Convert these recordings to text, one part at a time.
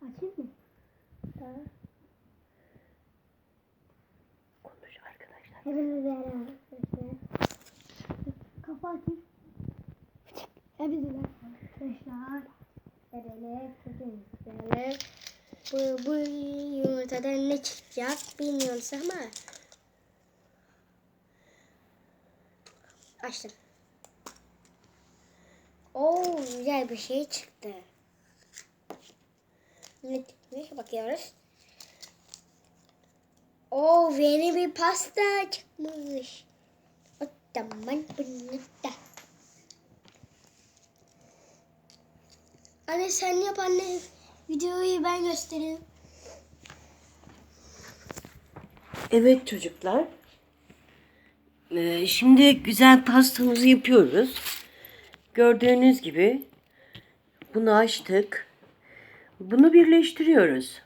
Açayım mı? Tamam. Konuş arkadaşlar. Hepinize arkadaşlar. Kafa atayım. Hepinize arkadaşlar. Evet, bu yumurtadan ne çıkacak bilmiyoruz ama açtım. Oo, güzel bir şey çıktı. Ne çıkmış bakıyoruz. Oo, yeni bir pasta çıkmış. O zaman bunu da. Anne sen yap anne. Videoyu ben göstereyim. Evet çocuklar. Şimdi güzel pastamızı yapıyoruz. Gördüğünüz gibi bunu açtık. Bunu birleştiriyoruz.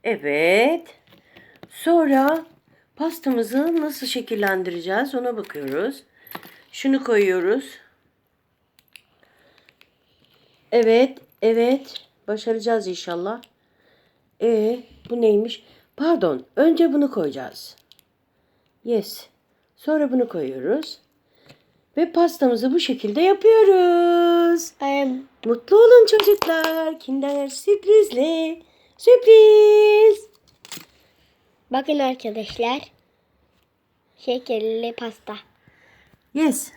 Evet. Sonra pastamızı nasıl şekillendireceğiz ona bakıyoruz. Şunu koyuyoruz. Evet, evet. Başaracağız inşallah. Bu neymiş? Pardon, önce bunu koyacağız. Yes. Sonra bunu koyuyoruz. Ve pastamızı bu şekilde yapıyoruz. Mutlu olun çocuklar. Kinder sürprizli. Sürpriz. Bakın arkadaşlar. Şekerli pasta. Yes.